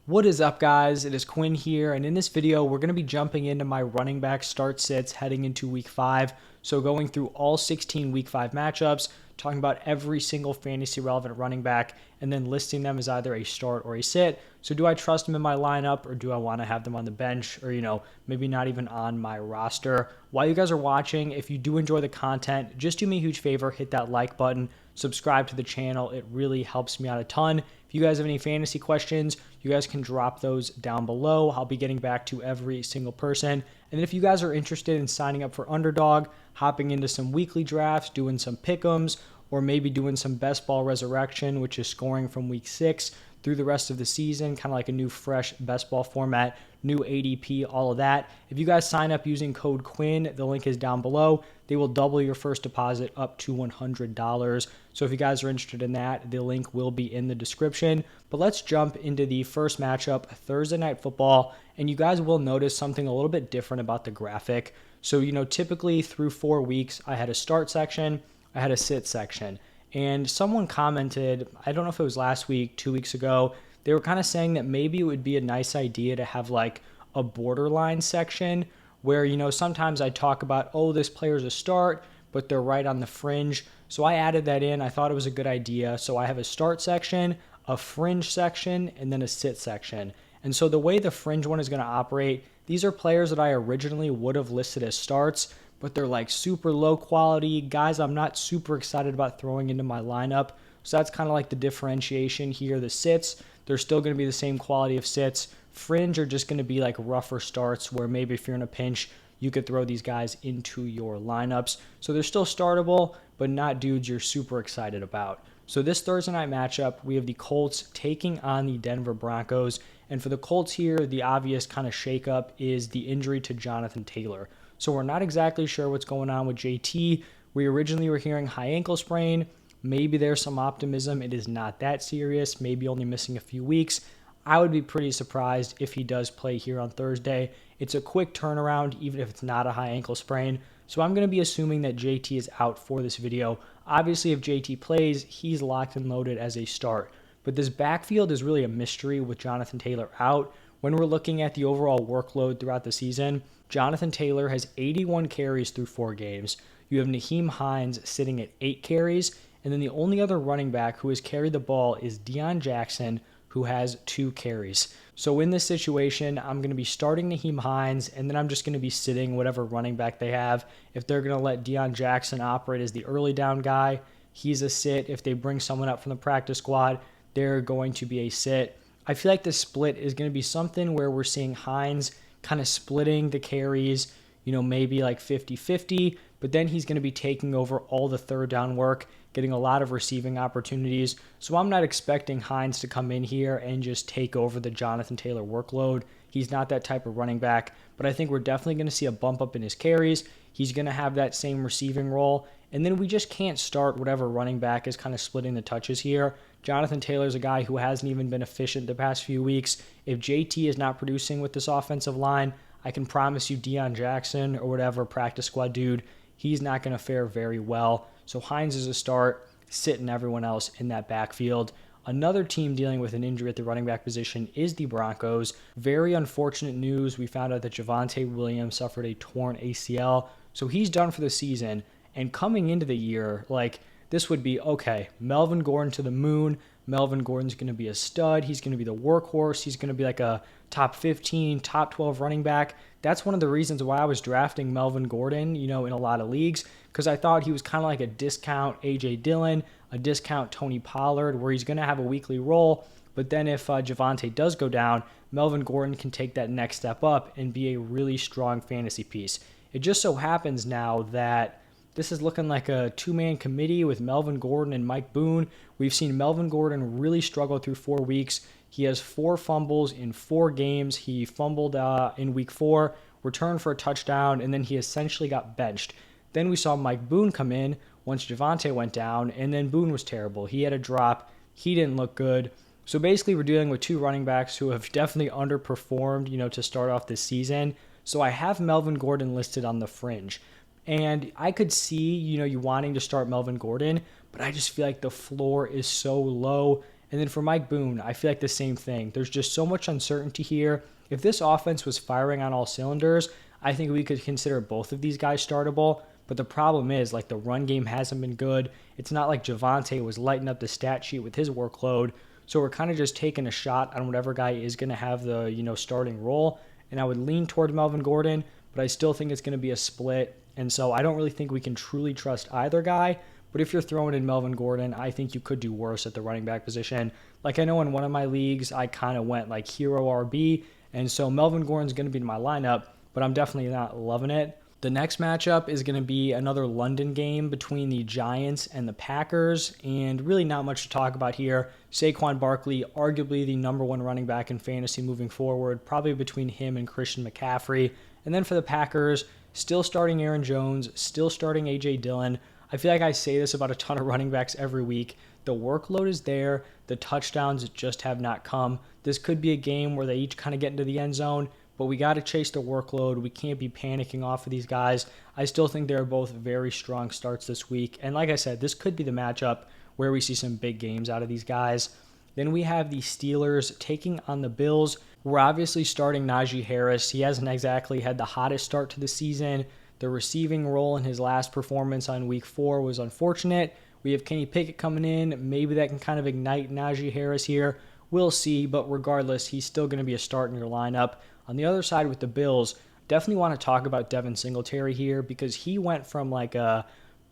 What is up, guys? It is Quinn here, and in this video, we're going to be jumping into my running back start sits heading into week 5. So going through all 16 week 5 matchups, talking about every single fantasy relevant running back, and then listing them as either a start or a sit. So do I trust them in my lineup, or do I want to have them on the bench, or maybe not even on my roster? While you guys are watching, if you do enjoy the content, just do me a huge favor, hit that like button, subscribe to the channel. It really helps me out a ton. If you guys have any fantasy questions, you guys can drop those down below. I'll be getting back to every single person. And then if you guys are interested in signing up for Underdog, hopping into some weekly drafts, doing some pick'ems, or maybe doing some best ball resurrection, which is scoring from week 6 through the rest of the season, kind of like a new fresh best ball format, new ADP, all of that. If you guys sign up using code Quinn, the link is down below. They will double your first deposit up to $100. So if you guys are interested in that, the link will be in the description. But let's jump into the first matchup, Thursday Night Football. And you guys will notice something a little bit different about the graphic. So, typically through 4 weeks, I had a start section, I had a sit section. And someone commented, I don't know if it was last week, 2 weeks ago, they were kind of saying that maybe it would be a nice idea to have like a borderline section where, sometimes I talk about, oh, this player's a start, but they're right on the fringe. So I added that in. I thought it was a good idea. So I have a start section, a fringe section, and then a sit section. And so the way the fringe one is going to operate, these are players that I originally would have listed as starts, but they're like super low quality guys I'm not super excited about throwing into my lineup. So that's kind of like the differentiation here. The sits, they're still going to be the same quality of sits. Fringe are just going to be like rougher starts where maybe if you're in a pinch, you could throw these guys into your lineups. So they're still startable, but not dudes you're super excited about. So this Thursday night matchup, we have the Colts taking on the Denver Broncos. And for the Colts here, the obvious kind of shakeup is the injury to Jonathan Taylor. So we're not exactly sure what's going on with JT. We originally were hearing high ankle sprain. Maybe there's some optimism. It is not that serious, maybe only missing a few weeks. I would be pretty surprised if he does play here on Thursday. It's a quick turnaround, even if it's not a high ankle sprain. So I'm going to be assuming that JT is out for this video. Obviously, if JT plays, he's locked and loaded as a start. But this backfield is really a mystery with Jonathan Taylor out. When we're looking at the overall workload throughout the season, Jonathan Taylor has 81 carries through 4 games. You have Nyheim Hines sitting at 8 carries. And then the only other running back who has carried the ball is Deion Jackson, who has 2 carries. So in this situation, I'm going to be starting Nyheim Hines, and then I'm just going to be sitting whatever running back they have. If they're going to let Deion Jackson operate as the early down guy, he's a sit. If they bring someone up from the practice squad, they're going to be a sit. I feel like the split is going to be something where we're seeing Hines kind of splitting the carries, maybe like 50-50, but then he's going to be taking over all the third down work, getting a lot of receiving opportunities. So I'm not expecting Hines to come in here and just take over the Jonathan Taylor workload. He's not that type of running back, but I think we're definitely going to see a bump up in his carries. He's going to have that same receiving role. And then we just can't start whatever running back is kind of splitting the touches here. Jonathan Taylor's a guy who hasn't even been efficient the past few weeks. If JT is not producing with this offensive line, I can promise you Deion Jackson or whatever practice squad dude, he's not going to fare very well. So Hines is a start, sitting everyone else in that backfield. Another team dealing with an injury at the running back position is the Broncos. Very unfortunate news. We found out that Javonte Williams suffered a torn ACL. So he's done for the season. And coming into the year, this would be, okay, Melvin Gordon to the moon. Melvin Gordon's going to be a stud. He's going to be the workhorse. He's going to be like a top 15, top 12 running back. That's one of the reasons why I was drafting Melvin Gordon, in a lot of leagues, because I thought he was kind of like a discount A.J. Dillon, a discount Tony Pollard, where he's going to have a weekly role. But then if Javonte does go down, Melvin Gordon can take that next step up and be a really strong fantasy piece. It just so happens now that this is looking like a 2-man committee with Melvin Gordon and Mike Boone. We've seen Melvin Gordon really struggle through 4 weeks. He has 4 fumbles in 4 games. He fumbled in week 4, returned for a touchdown, and then he essentially got benched. Then we saw Mike Boone come in once Javonte went down, and then Boone was terrible. He had a drop. He didn't look good. So basically, we're dealing with 2 running backs who have definitely underperformed, to start off this season. So I have Melvin Gordon listed on the fringe. And I could see, you wanting to start Melvin Gordon, but I just feel like the floor is so low. And then for Mike Boone, I feel like the same thing. There's just so much uncertainty here. If this offense was firing on all cylinders, I think we could consider both of these guys startable. But the problem is, like, the run game hasn't been good. It's not like Javonte was lighting up the stat sheet with his workload. So we're kind of just taking a shot on whatever guy is going to have the, starting role. And I would lean toward Melvin Gordon, but I still think it's going to be a split. And so I don't really think we can truly trust either guy. But if you're throwing in Melvin Gordon, I think you could do worse at the running back position. Like, I know in one of my leagues, I kind of went like hero RB. And so Melvin Gordon's going to be in my lineup, but I'm definitely not loving it. The next matchup is going to be another London game between the Giants and the Packers, and really not much to talk about here. Saquon Barkley, arguably the number one running back in fantasy moving forward, probably between him and Christian McCaffrey. And then for the Packers, still starting Aaron Jones, still starting A.J. Dillon. I feel like I say this about a ton of running backs every week. The workload is there. The touchdowns just have not come. This could be a game where they each kind of get into the end zone, but we got to chase the workload. We can't be panicking off of these guys. I still think they're both very strong starts this week. And like I said, this could be the matchup where we see some big games out of these guys. Then we have the Steelers taking on the Bills. We're obviously starting Najee Harris. He hasn't exactly had the hottest start to the season. The receiving role in his last performance on week 4 was unfortunate. We have Kenny Pickett coming in. Maybe that can kind of ignite Najee Harris here. We'll see, but regardless, he's still going to be a start in your lineup. On the other side with the Bills, definitely want to talk about Devin Singletary here because he went from like a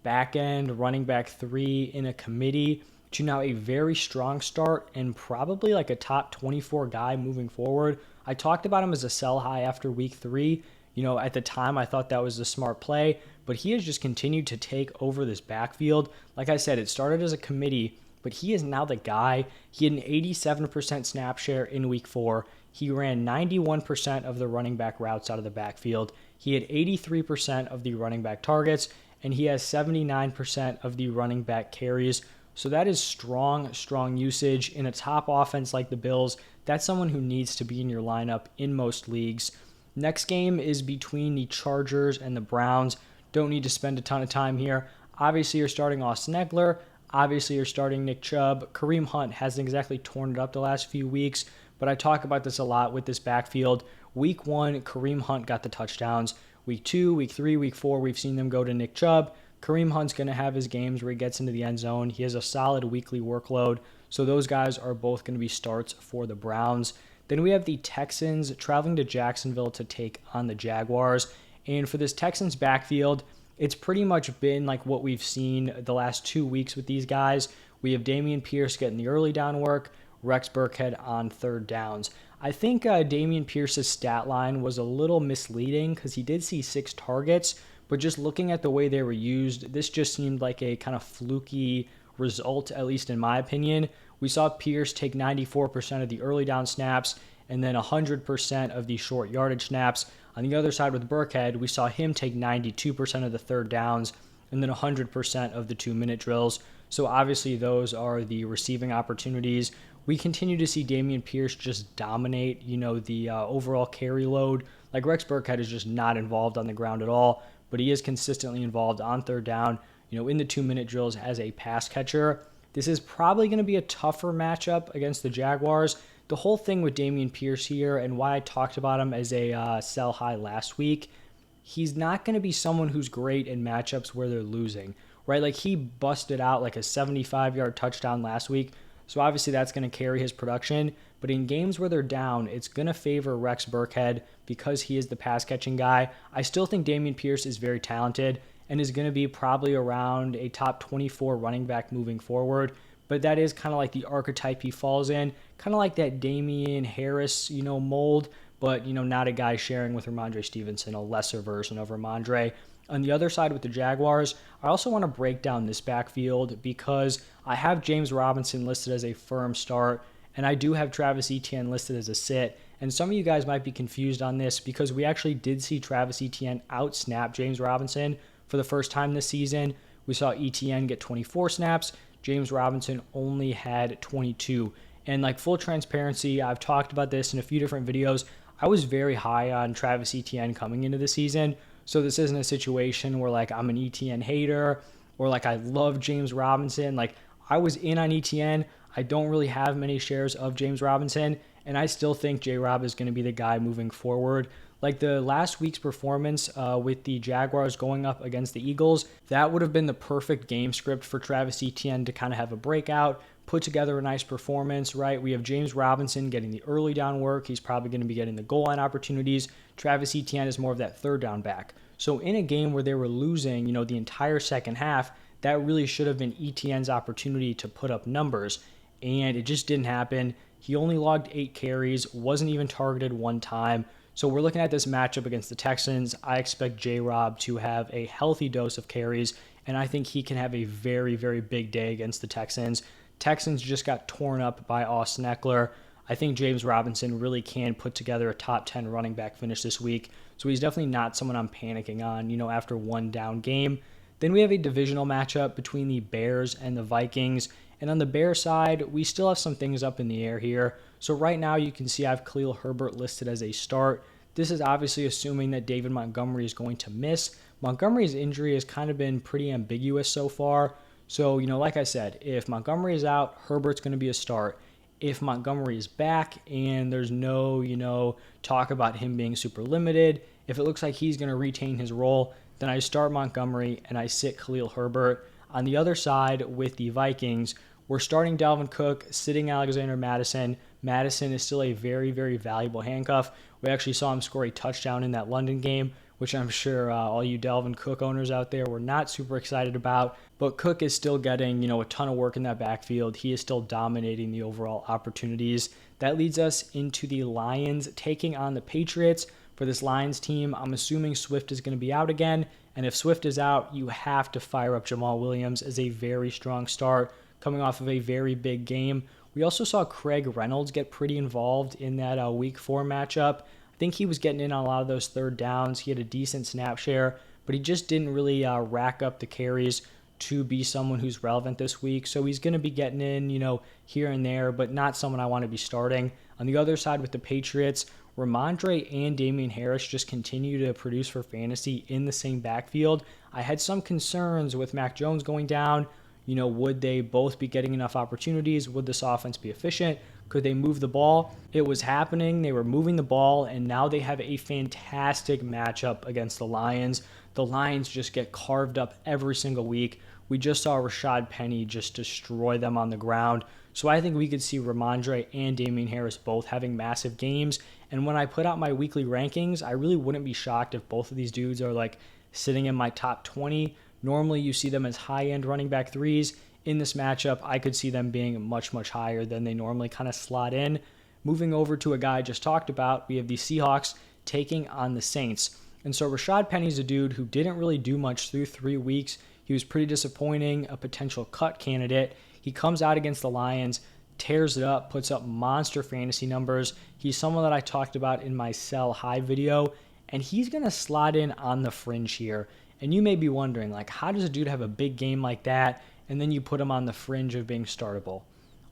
back-end running back 3 in a committee to now a very strong start and probably like a top 24 guy moving forward. I talked about him as a sell high after week 3. At the time, I thought that was a smart play, but he has just continued to take over this backfield. Like I said, it started as a committee, but he is now the guy. He had an 87% snap share in week 4. He ran 91% of the running back routes out of the backfield. He had 83% of the running back targets, and he has 79% of the running back carries. So that is strong usage in a top offense like the Bills. That's someone who needs to be in your lineup in most leagues. Next game is between the Chargers and the Browns. Don't need to spend a ton of time here. Obviously, you're starting Austin Eckler. Obviously, you're starting Nick Chubb. Kareem Hunt hasn't exactly torn it up the last few weeks, but I talk about this a lot with this backfield. Week 1, Kareem Hunt got the touchdowns. Week 2, Week 3, Week 4, we've seen them go to Nick Chubb. Kareem Hunt's going to have his games where he gets into the end zone. He has a solid weekly workload, so those guys are both going to be starts for the Browns. Then we have the Texans traveling to Jacksonville to take on the Jaguars. And for this Texans backfield, it's pretty much been like what we've seen the last 2 weeks with these guys. We have Dameon Pierce getting the early down work, Rex Burkhead on third downs. I think Dameon Pierce's stat line was a little misleading because he did see 6 targets, but just looking at the way they were used, this just seemed like a kind of fluky result, at least in my opinion. We saw Pierce take 94% of the early down snaps and then 100% of the short yardage snaps. On the other side with Burkhead, we saw him take 92% of the third downs and then 100% of the 2-minute drills. So obviously those are the receiving opportunities. We continue to see Dameon Pierce just dominate, the overall carry load. Like Rex Burkhead is just not involved on the ground at all, but he is consistently involved on third down, in the 2-minute drills as a pass catcher. This is probably going to be a tougher matchup against the Jaguars. The whole thing with Dameon Pierce here and why I talked about him as a sell high last week, he's not going to be someone who's great in matchups where they're losing, right? Like he busted out like a 75-yard touchdown last week, so obviously that's going to carry his production. But in games where they're down, it's going to favor Rex Burkhead because he is the pass-catching guy. I still think Dameon Pierce is very talented and is going to be probably around a top 24 running back moving forward. But that is kind of like the archetype he falls in, kind of like that Damian Harris, mold, but, not a guy sharing with Ramondre Stevenson, a lesser version of Ramondre. On the other side with the Jaguars, I also want to break down this backfield because I have James Robinson listed as a firm start, and I do have Travis Etienne listed as a sit. And some of you guys might be confused on this because we actually did see Travis Etienne out-snap James Robinson for the first time this season. We saw Etienne get 24 snaps. James Robinson only had 22. And like full transparency, I've talked about this in a few different videos. I was very high on Travis Etienne coming into the season. So this isn't a situation where like I'm an Etienne hater or like I love James Robinson. Like I was in on Etienne. I don't really have many shares of James Robinson, and I still think J-Rob is going to be the guy moving forward. Like the last week's performance with the Jaguars going up against the Eagles, that would have been the perfect game script for Travis Etienne to kind of have a breakout, put together a nice performance, right? We have James Robinson getting the early down work. He's probably going to be getting the goal line opportunities. Travis Etienne is more of that third down back. So in a game where they were losing, the entire second half, that really should have been Etienne's opportunity to put up numbers, and it just didn't happen. He only logged 8 carries, wasn't even targeted one time. So we're looking at this matchup against the Texans. I expect J-Rob to have a healthy dose of carries, and I think he can have a very, very big day against the Texans. Texans just got torn up by Austin Eckler. I think James Robinson really can put together a top 10 running back finish this week. So he's definitely not someone I'm panicking on, after one down game. Then we have a divisional matchup between the Bears and the Vikings. And on the Bears side, we still have some things up in the air here. So right now you can see I have Khalil Herbert listed as a start. This is obviously assuming that David Montgomery is going to miss. Montgomery's injury has kind of been pretty ambiguous so far. So, like I said, if Montgomery is out, Herbert's going to be a start. If Montgomery is back and there's no, talk about him being super limited, if it looks like he's going to retain his role, then I start Montgomery and I sit Khalil Herbert. On the other side with the Vikings, we're starting Dalvin Cook, sitting Alexander Mattison. Mattison is still a very, very valuable handcuff. We actually saw him score a touchdown in that London game, which I'm sure all you Dalvin Cook owners out there were not super excited about. But Cook is still getting, a ton of work in that backfield. He is still dominating the overall opportunities. That leads us into the Lions taking on the Patriots. For this Lions team, I'm assuming Swift is going to be out again. And if Swift is out, you have to fire up Jamal Williams as a very strong start, coming off of a very big game. We also saw Craig Reynolds get pretty involved in that Week 4 matchup. I think he was getting in on a lot of those third downs. He had a decent snap share, but he just didn't really rack up the carries to be someone who's relevant this week. So he's going to be getting in, here and there, but not someone I want to be starting. On the other side with the Patriots, Ramondre and Damian Harris just continue to produce for fantasy in the same backfield. I had some concerns with Mac Jones going down. Would they both be getting enough opportunities? Would this offense be efficient? Could they move the ball? It was happening. They were moving the ball, and now they have a fantastic matchup against the Lions. The Lions just get carved up every single week. We just saw Rashad Penny just destroy them on the ground. So I think we could see Ramondre and Damian Harris both having massive games. And when I put out my weekly rankings, I really wouldn't be shocked if both of these dudes are sitting in my top 20. Normally you see them as high-end running back threes. In this matchup, I could see them being much, much higher than they normally kind of slot in. Moving over to a guy I just talked about, we have the Seahawks taking on the Saints. And so Rashad Penny's a dude who didn't really do much through 3 weeks. He was pretty disappointing, a potential cut candidate. He comes out against the Lions, tears it up, puts up monster fantasy numbers. He's someone that I talked about in my sell high video, and he's going to slot in on the fringe here. And you may be wondering, how does a dude have a big game like that, and then you put him on the fringe of being startable?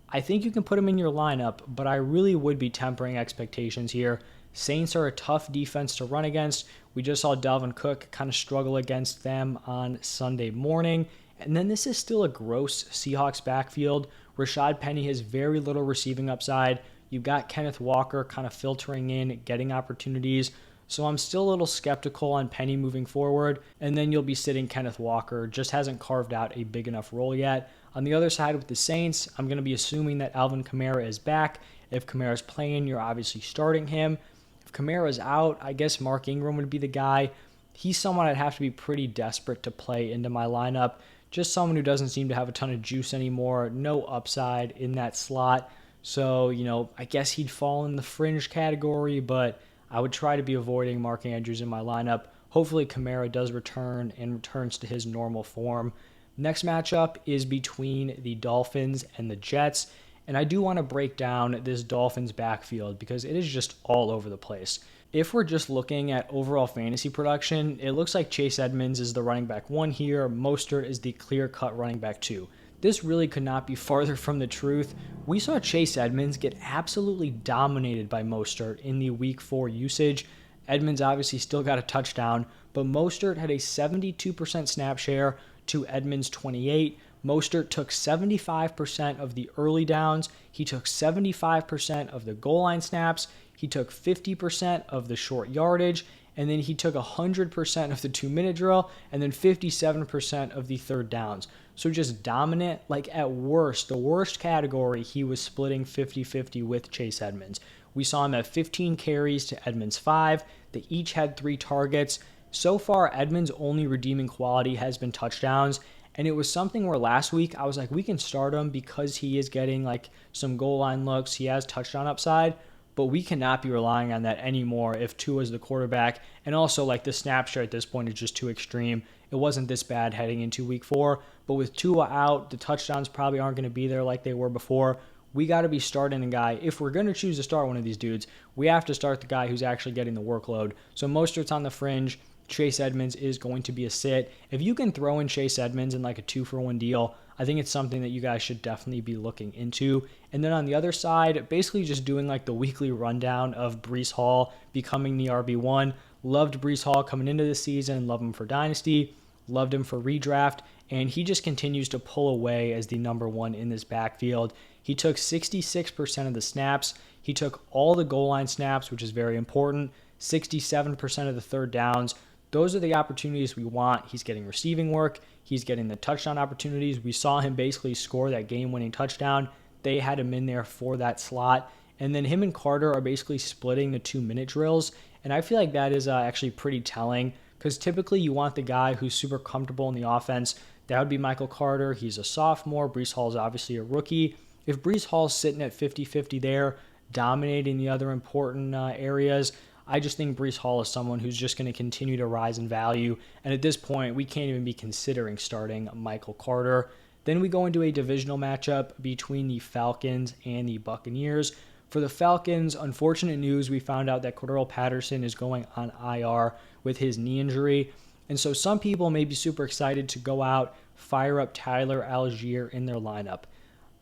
I think you can put him in your lineup, but I really would be tempering expectations here. Saints are a tough defense to run against. We just saw Dalvin Cook kind of struggle against them on Sunday morning. And then this is still a gross Seahawks backfield. Rashad Penny has very little receiving upside. You've got Kenneth Walker kind of filtering in, getting opportunities. So I'm still a little skeptical on Penny moving forward. And then you'll be sitting Kenneth Walker. Just hasn't carved out a big enough role yet. On the other side with the Saints, I'm going to be assuming that Alvin Kamara is back. If Kamara's playing, you're obviously starting him. If Kamara's out, I guess Mark Ingram would be the guy. He's someone I'd have to be pretty desperate to play into my lineup. Just someone who doesn't seem to have a ton of juice anymore. No upside in that slot. So, I guess he'd fall in the fringe category, but I would try to be avoiding Mark Andrews in my lineup. Hopefully Kamara does return and returns to his normal form. Next matchup is between the Dolphins and the Jets. And I do want to break down this Dolphins backfield because it is just all over the place. If we're just looking at overall fantasy production, it looks like Chase Edmonds is the running back 1 here. Mostert is the clear-cut running back 2. This really could not be farther from the truth. We saw Chase Edmonds get absolutely dominated by Mostert in the Week 4 usage. Edmonds obviously still got a touchdown, but Mostert had a 72% snap share to Edmonds' 28. Mostert took 75% of the early downs. He took 75% of the goal line snaps. He took 50% of the short yardage. And then he took 100% of the 2-minute drill, and then 57% of the third downs. So just dominant. Like at worst, the worst category, he was splitting 50-50 with Chase Edmonds. We saw him at 15 carries to Edmonds 5. They each had 3 targets. So far, Edmonds' only redeeming quality has been touchdowns. And it was something where last week I was like, we can start him because he is getting like some goal line looks. He has touchdown upside. But we cannot be relying on that anymore if Tua is the quarterback. And also, like, the snap share at this point is just too extreme. It wasn't this bad heading into week 4. But with Tua out, the touchdowns probably aren't going to be there like they were before. We got to be starting a guy. If we're going to choose to start one of these dudes, we have to start the guy who's actually getting the workload. So Mostert's on the fringe. Chase Edmonds is going to be a sit. If you can throw in Chase Edmonds in like a 2-for-1 deal, I think it's something that you guys should definitely be looking into. And then on the other side, basically just doing like the weekly rundown of Breece Hall becoming the RB1. Loved Breece Hall coming into the season, love him for Dynasty, loved him for redraft, and he just continues to pull away as the number 1 in this backfield. He took 66% of the snaps. He took all the goal line snaps, which is very important, 67% of the third downs. Those are the opportunities we want. He's getting receiving work. He's getting the touchdown opportunities. We saw him basically score that game-winning touchdown. They had him in there for that slot. And then him and Carter are basically splitting the 2-minute drills. And I feel like that is actually pretty telling because typically you want the guy who's super comfortable in the offense. That would be Michael Carter. He's a sophomore. Breece Hall is obviously a rookie. If Breece Hall's sitting at 50-50 there, dominating the other important areas, I just think Breece Hall is someone who's just going to continue to rise in value. And at this point, we can't even be considering starting Michael Carter. Then we go into a divisional matchup between the Falcons and the Buccaneers. For the Falcons, unfortunate news, we found out that Cordero Patterson is going on IR with his knee injury. And so some people may be super excited to go out, fire up Tyler Algier in their lineup.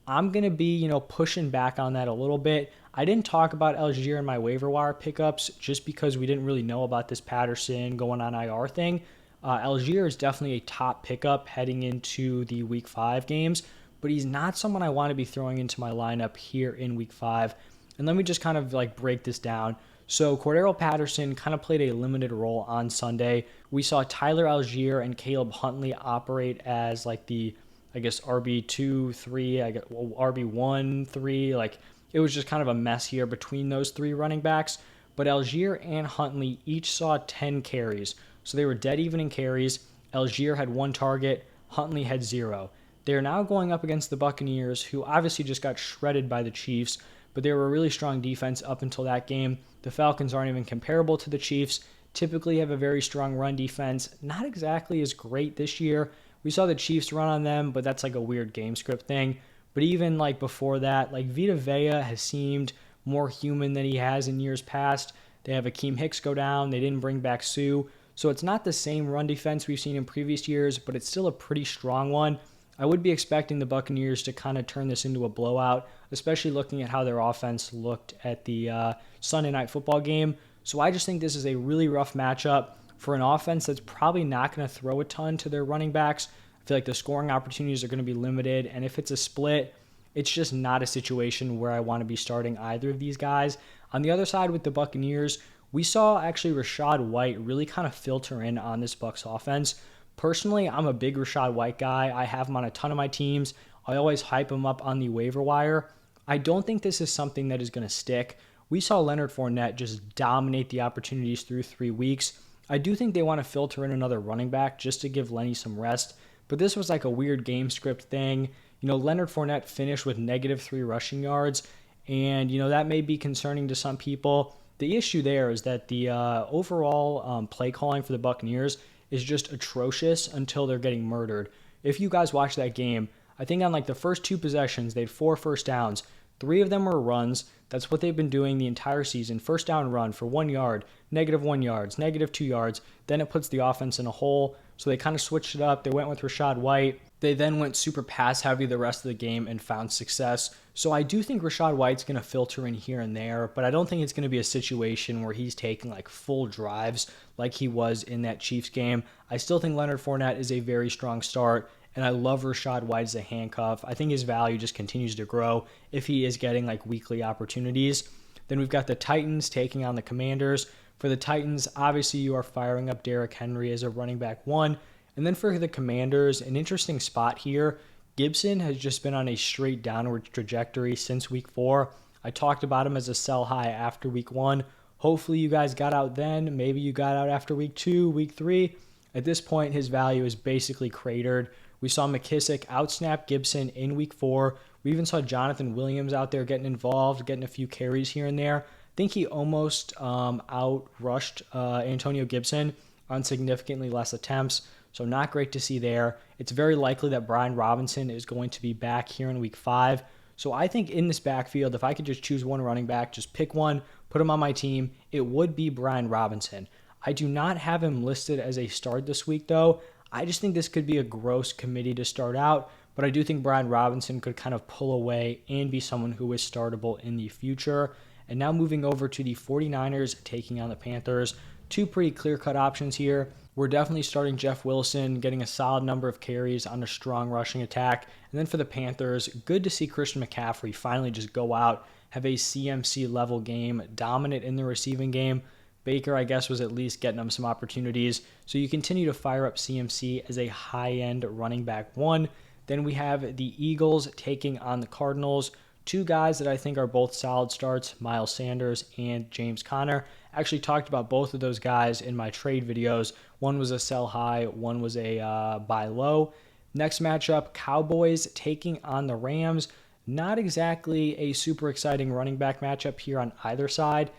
I'm going to be, pushing back on that a little bit. I didn't talk about Algier in my waiver wire pickups just because we didn't really know about this Patterson going on IR thing. Algier is definitely a top pickup heading into the Week 5 games, but he's not someone I want to be throwing into my lineup here in Week 5. And let me just kind of break this down. So Cordero Patterson kind of played a limited role on Sunday. We saw Tyler Algier and Caleb Huntley operate as the RB2, 3, RB1, 3. It was just kind of a mess here between those 3 running backs. But Algier and Huntley each saw 10 carries. So they were dead even in carries. Algier had 1 target. Huntley had 0. They are now going up against the Buccaneers, who obviously just got shredded by the Chiefs, but they were a really strong defense up until that game. The Falcons aren't even comparable to the Chiefs. Typically have a very strong run defense. Not exactly as great this year. We saw the Chiefs run on them, but that's a weird game script thing. But even before that, Vita Vea has seemed more human than he has in years past. They have Akeem Hicks go down. They didn't bring back Sue. So it's not the same run defense we've seen in previous years, but it's still a pretty strong one. I would be expecting the Buccaneers to kind of turn this into a blowout, especially looking at how their offense looked at the Sunday Night Football game. So I just think this is a really rough matchup for an offense that's probably not going to throw a ton to their running backs. I feel like the scoring opportunities are going to be limited, and if it's a split, it's just not a situation where I want to be starting either of these guys. On the other side with the Buccaneers, we saw actually Rachaad White really kind of filter in on this Bucs offense. Personally, I'm a big Rachaad White guy. I have him on a ton of my teams. I always hype him up on the waiver wire. I don't think this is something that is going to stick. We saw Leonard Fournette just dominate the opportunities through 3 weeks. I do think they want to filter in another running back just to give Lenny some rest, but this was a weird game script thing. Leonard Fournette finished with -3 rushing yards, and, that may be concerning to some people. The issue there is that the overall play calling for the Buccaneers is just atrocious until they're getting murdered. If you guys watch that game, I think on the first 2 possessions, they had 4 first downs. 3 of them were runs. That's what they've been doing the entire season. First down run for 1 yard, -1 yards, -2 yards. Then it puts the offense in a hole. So they kind of switched it up. They went with Rachaad White. They then went super pass heavy the rest of the game and found success. So I do think Rachaad White's going to filter in here and there, but I don't think it's going to be a situation where he's taking full drives like he was in that Chiefs game. I still think Leonard Fournette is a very strong start. And I love Rachaad White as a handcuff. I think his value just continues to grow if he is getting like weekly opportunities. Then we've got the Titans taking on the Commanders. For the Titans, obviously you are firing up Derrick Henry as a running back one. And then for the Commanders, an interesting spot here. Gibson has just been on a straight downward trajectory since week 4. I talked about him as a sell high after week 1. Hopefully you guys got out then. Maybe you got out after week 2, week 3. At this point, his value is basically cratered. We saw McKissick outsnap Gibson in week 4. We even saw Jonathan Williams out there getting involved, getting a few carries here and there. I think he almost outrushed Antonio Gibson on significantly less attempts. So not great to see there. It's very likely that Brian Robinson is going to be back here in week 5. So I think in this backfield, if I could just choose one running back, just pick one, put him on my team, it would be Brian Robinson. I do not have him listed as a start this week, though. I just think this could be a gross committee to start out, but I do think Brian Robinson could kind of pull away and be someone who is startable in the future. And now moving over to the 49ers taking on the Panthers. Two pretty clear-cut options here. We're definitely starting Jeff Wilson, getting a solid number of carries on a strong rushing attack. And then for the Panthers, good to see Christian McCaffrey finally just go out, have a CMC level game, dominant in the receiving game. Baker, I guess, was at least getting him some opportunities. So you continue to fire up CMC as a high-end running back one. Then we have the Eagles taking on the Cardinals. Two guys that I think are both solid starts, Miles Sanders and James Conner. I actually talked about both of those guys in my trade videos. One was a sell high, one was a buy low. Next matchup, Cowboys taking on the Rams. Not exactly a super exciting running back matchup here on either side.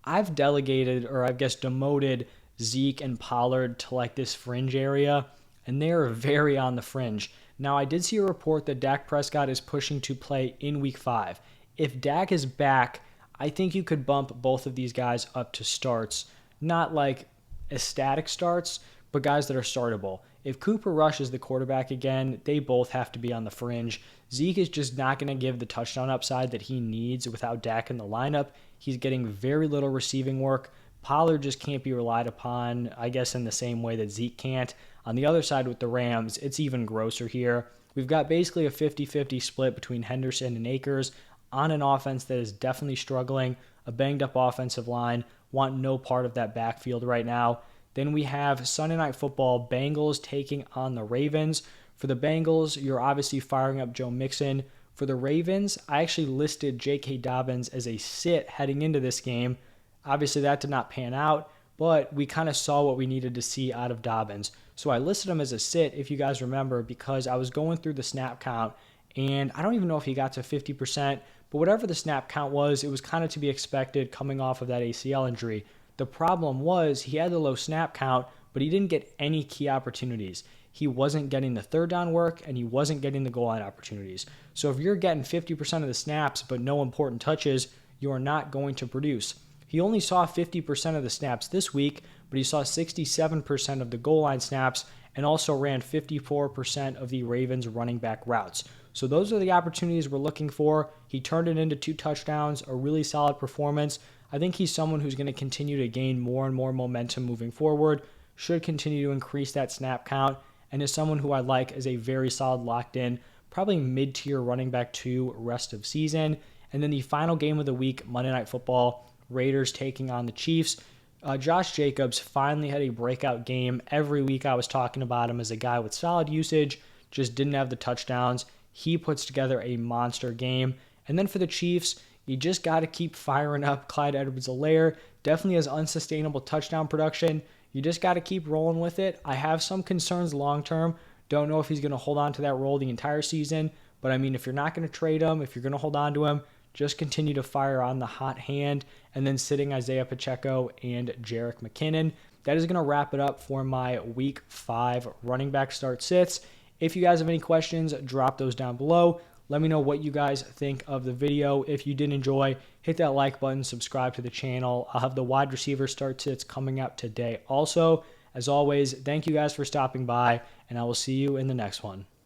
I've delegated, or I guess demoted, Zeke and Pollard to like this fringe area, and they're very on the fringe. Now, I did see a report that Dak Prescott is pushing to play in week 5. If Dak is back, I think you could bump both of these guys up to starts. Not like ecstatic starts, but guys that are startable. If Cooper Rush is the quarterback again, they both have to be on the fringe. Zeke is just not going to give the touchdown upside that he needs without Dak in the lineup. He's getting very little receiving work. Pollard just can't be relied upon, I guess, in the same way that Zeke can't. On the other side with the Rams, it's even grosser here. We've got basically a 50-50 split between Henderson and Akers on an offense that is definitely struggling, a banged-up offensive line, want no part of that backfield right now. Then we have Sunday Night Football, Bengals taking on the Ravens. For the Bengals, you're obviously firing up Joe Mixon. For the Ravens, I actually listed J.K. Dobbins as a sit heading into this game. Obviously, that did not pan out, but we kind of saw what we needed to see out of Dobbins. So I listed him as a sit, if you guys remember, because I was going through the snap count, and I don't even know if he got to 50%, but whatever the snap count was, it was kind of to be expected coming off of that ACL injury. The problem was he had the low snap count, but he didn't get any key opportunities. He wasn't getting the third down work, and he wasn't getting the goal line opportunities. So if you're getting 50% of the snaps, but no important touches, you are not going to produce. He only saw 50% of the snaps this week, but he saw 67% of the goal line snaps and also ran 54% of the Ravens running back routes. So those are the opportunities we're looking for. He turned it into 2 touchdowns, a really solid performance. I think he's someone who's going to continue to gain more and more momentum moving forward, should continue to increase that snap count, and is someone who I like as a very solid locked in, probably mid-tier running back 2 rest of season. And then the final game of the week, Monday Night Football, Raiders taking on the Chiefs. Josh Jacobs finally had a breakout game. Every week I was talking about him as a guy with solid usage, just didn't have the touchdowns. He puts together a monster game. And then for the Chiefs, you just got to keep firing up Clyde Edwards-Helaire. Definitely has unsustainable touchdown production. You just got to keep rolling with it. I have some concerns long-term. Don't know if he's going to hold on to that role the entire season. But, I mean, if you're not going to trade him, if you're going to hold on to him, just continue to fire on the hot hand, and then sitting Isaiah Pacheco and Jerick McKinnon. That is going to wrap it up for my Week 5 running back start sits. If you guys have any questions, drop those down below. Let me know what you guys think of the video. If you did enjoy, hit that like button, subscribe to the channel. I'll have the wide receiver start sits coming out today also. As always, thank you guys for stopping by, and I will see you in the next one.